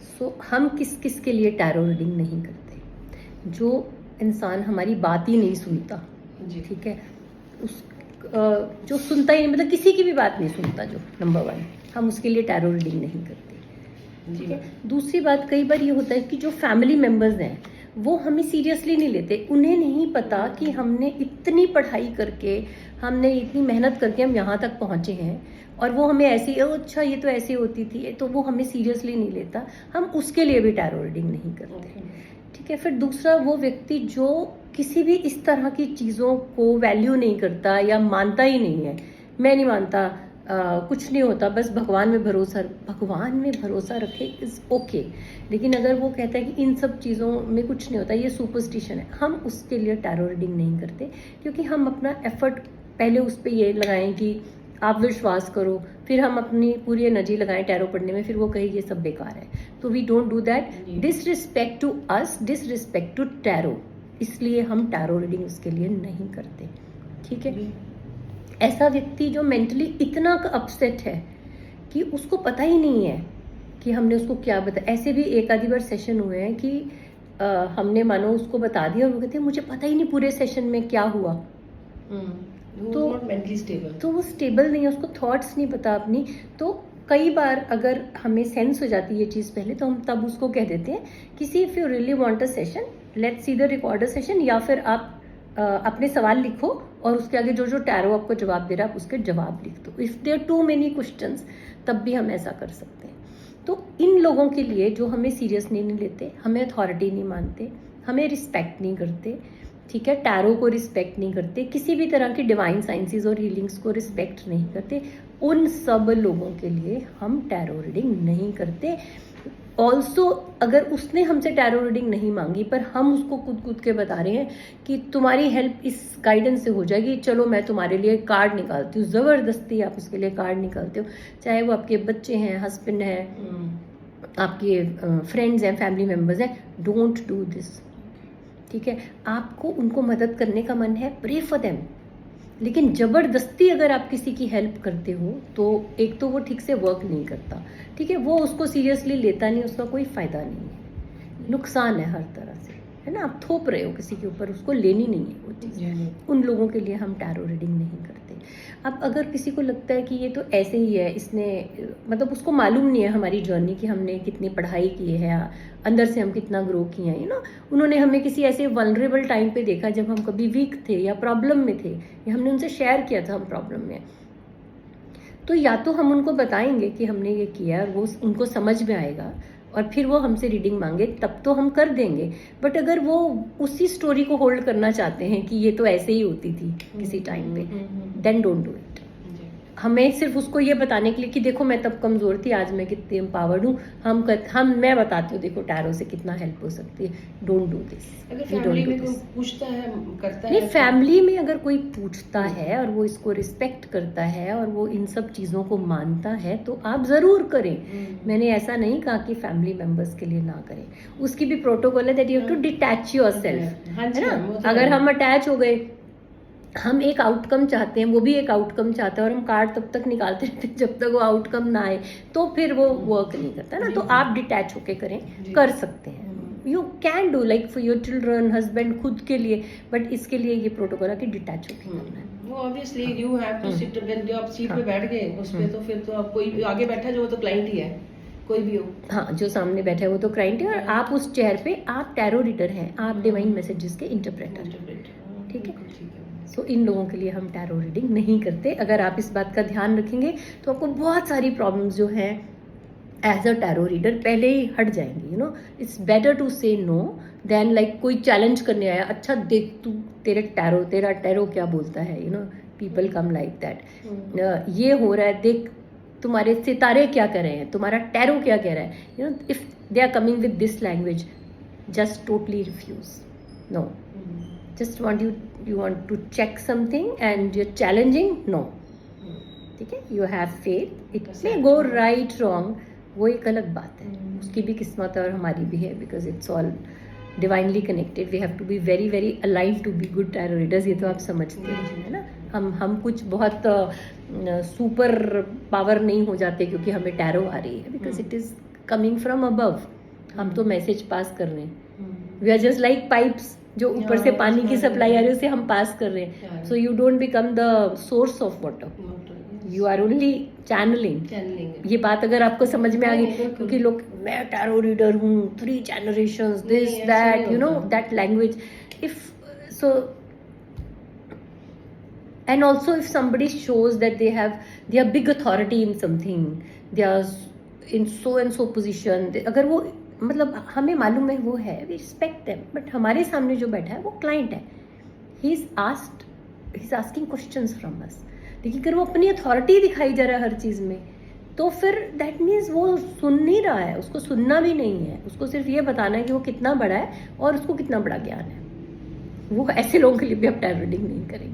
सो हम किस किस के लिए टैरो रीडिंग नहीं करते? जो इंसान हमारी बात ही नहीं सुनता, ठीक है, उस जो सुनता ही नहीं, मतलब किसी की भी बात नहीं सुनता, जो नंबर 1, हम उसके लिए टैरो रीडिंग नहीं करते, ठीक है। दूसरी बात, कई बार ये होता है कि जो फैमिली मेम्बर्स हैं वो हमें सीरियसली नहीं लेते, उन्हें नहीं पता कि हमने इतनी पढ़ाई करके, हमने इतनी मेहनत करके हम यहाँ तक पहुँचे हैं, और वो हमें ऐसी, अच्छा ये तो ऐसी होती थी, तो वो हमें सीरियसली नहीं लेता, हम उसके लिए भी टैरो रीडिंग नहीं करते, ठीक है। फिर दूसरा, वो व्यक्ति जो किसी भी इस तरह की चीज़ों को वैल्यू नहीं करता या मानता ही नहीं है, मैं नहीं मानता, कुछ नहीं होता, बस भगवान में भरोसा रखे इज़ ओके, लेकिन अगर वो कहता है कि इन सब चीज़ों में कुछ नहीं होता, ये सुपरस्टिशन है, हम उसके लिए टैरो रीडिंग नहीं करते, क्योंकि हम अपना एफर्ट पहले उस पर ये लगाएं कि आप विश्वास करो, फिर हम अपनी पूरी एनर्जी लगाएं टैरो पढ़ने में, फिर वो कहे ये सब बेकार है, तो we don't do that. Disrespect to us, disrespect to tarot, इसलिए हम टैरो रीडिंग उसके लिए नहीं करते, ठीक है। ऐसा व्यक्ति जो मेंटली इतना अपसेट है कि उसको पता ही नहीं है कि हमने उसको क्या बताया, ऐसे भी एक आधी बार सेशन हुए हैं कि हमने मानो उसको बता दिया और वो कहते हैं मुझे पता ही नहीं पूरे सेशन में क्या हुआ, तो मेंटली स्टेबल, तो वो स्टेबल नहीं है, उसको थॉट्स नहीं पता अपनी। तो कई बार अगर हमें सेंस हो जाती है ये चीज़ पहले, तो हम तब उसको कह देते हैं कि सी if you really want a session, let's see the record a session, या फिर आप अपने सवाल लिखो और उसके आगे जो जो टैरो आपको जवाब दे रहा है आप उसके जवाब लिख दो। If there too many questions, तब भी हम ऐसा कर सकते हैं। तो इन लोगों के लिए जो हमें सीरियस नहीं लेते, हमें अथॉरिटी नहीं मानते, हमें रिस्पेक्ट नहीं करते, ठीक है, टैरो को रिस्पेक्ट नहीं करते, किसी भी तरह की डिवाइन साइंसेस और हीलिंग्स को रिस्पेक्ट नहीं करते, उन सब लोगों के लिए हम टैरो रीडिंग नहीं करते। ऑल्सो अगर उसने हमसे टैरो रीडिंग नहीं मांगी पर हम उसको कूद के बता रहे हैं कि तुम्हारी हेल्प इस गाइडेंस से हो जाएगी, चलो मैं तुम्हारे लिए कार्ड निकालती हूँ, ज़बरदस्ती आप उसके लिए कार्ड निकालते हो, चाहे वो आपके बच्चे हैं, हस्बैंड हैं, आपके फ्रेंड्स हैं, फैमिली मेम्बर्स हैं, डोंट डू दिस, ठीक है। आपको उनको मदद करने का मन है, प्रे फॉर देम, लेकिन ज़बरदस्ती अगर आप किसी की हेल्प करते हो तो एक तो वो ठीक से वर्क नहीं करता, ठीक है, वो उसको सीरियसली लेता नहीं, उसका कोई फ़ायदा नहीं है, नुकसान है हर तरह से, है ना। आप थोप रहे हो किसी के ऊपर, उसको लेनी नहीं है वो चीज़। उन लोगों के लिए हम टैरो रीडिंग नहीं करते। अब अगर किसी को लगता है कि ये तो ऐसे ही है, इसने मतलब उसको मालूम नहीं है हमारी जर्नी कि हमने कितनी पढ़ाई की है, अंदर से हम कितना ग्रो किए हैं, ना, उन्होंने हमें किसी ऐसे वल्नरेबल टाइम पे देखा जब हम कभी वीक थे या प्रॉब्लम में थे, या हमने उनसे शेयर किया था हम प्रॉब्लम में, तो या तो हम उनको बताएंगे कि हमने ये किया और वो उनको समझ में आएगा और फिर वो हमसे रीडिंग मांगे, तब तो हम कर देंगे। बट अगर वो उसी स्टोरी को होल्ड करना चाहते हैं कि ये तो ऐसे ही होती थी किसी टाइम पे, देन डोंट डू इट। हमें सिर्फ उसको ये बताने के लिए कि देखो मैं तब कमज़ोर थी, आज मैं कितनी एम्पावर्ड हूँ, मैं बताती हूँ देखो टैरो से कितना हेल्प हो सकती है, डोंट डू दिस। अगर फैमिली में कोई पूछता है, करता नहीं, है, फैमिली में अगर कोई पूछता है और वो इसको रिस्पेक्ट करता है और वो इन सब चीज़ों को मानता है तो आप ज़रूर करें। मैंने ऐसा नहीं कहा कि फैमिली मेम्बर्स के लिए ना करें, उसकी भी प्रोटोकॉल है that you have to detach yourself, है ना। अगर हम अटैच हो गए, हम एक आउटकम चाहते हैं, वो भी एक आउटकम चाहता है, और हम कार्ड तब तक निकालते रहते हैं जब तक वो आउटकम ना आए, तो फिर वो वर्क नहीं करता ना। तो आप डिटैच होके करें, कर सकते हैं, you can do like for your children, husband, खुद के लिए, बट इसके लिए ये प्रोटोकॉल है कि डिटैच होके करना है। वो obviously you have to sit, जो आप सीट पे बैठ गए उस पे, तो फिर तो आप, कोई आगे बैठा जो, वो तो क्लाइंट ही है, कोई भी हो, हाँ, जो सामने बैठा है वो तो क्लाइंट है, और आप उस चेयर पे आप टैरो रीडर हैं, आप डिवाइन मैसेजेस के इंटरप्रेटर, ठीक है। सो इन लोगों के लिए हम टैरो रीडिंग नहीं करते। अगर आप इस बात का ध्यान रखेंगे तो आपको बहुत सारी प्रॉब्लम्स जो हैं एज अ टैरो रीडर पहले ही हट जाएंगी, you know. It's better to say no than like कोई चैलेंज करने आया, अच्छा देख तू तेरा टैरो क्या बोलता है, you no, people come like that, ये हो रहा है, देख तुम्हारे सितारे क्या कर रहे हैं, तुम्हारा टैरो क्या कह रहा है, you know, if they are coming with this language, just totally refuse, no. Just you want to check something and you're challenging, no, ठीक है, you have faith, it may go right wrong, वो एक अलग बात है, उसकी भी किस्मत है और हमारी भी है, because it's all divinely connected, we have to be very very alive to be good tarot readers, ये तो आप समझते हैं, है ना। हम कुछ बहुत सुपर पावर नहीं हो जाते क्योंकि हमें टैरो आ रही है, because it is coming from above, हम तो मैसेज पास कर रहे हैं. We are just like pipes जो ऊपर से Yeah, पानी की it's सप्लाई आ रही है not- उसे हम पास कर रहे हैं. Yeah. So you don't become the source of water, you are only channelling. Channelling. ये बात अगर आपको समझ में आ गई, नहीं, बिल्कुल. क्योंकि लोग मैं टैरो रीडर हूँ, 3 generations, दिस नहीं, ऐसा दैट, नहीं यू नो होता. That language. If so and also if somebody shows that they are big authority in something, they are in so and so position, अगर वो मतलब हमें मालूम है वो है, we respect them, but हमारे सामने जो बैठा है वो क्लाइंट है, he is asking questions from us. लेकिन अगर वो अपनी अथॉरिटी दिखाई जा रहा है हर चीज़ में, तो फिर दैट मीन्स वो सुन नहीं रहा है, उसको सुनना भी नहीं है, उसको सिर्फ ये बताना है कि वो कितना बड़ा है और उसको कितना बड़ा ज्ञान है. वो ऐसे लोगों के लिए भी आप टैरो रीडिंग नहीं करेंगे.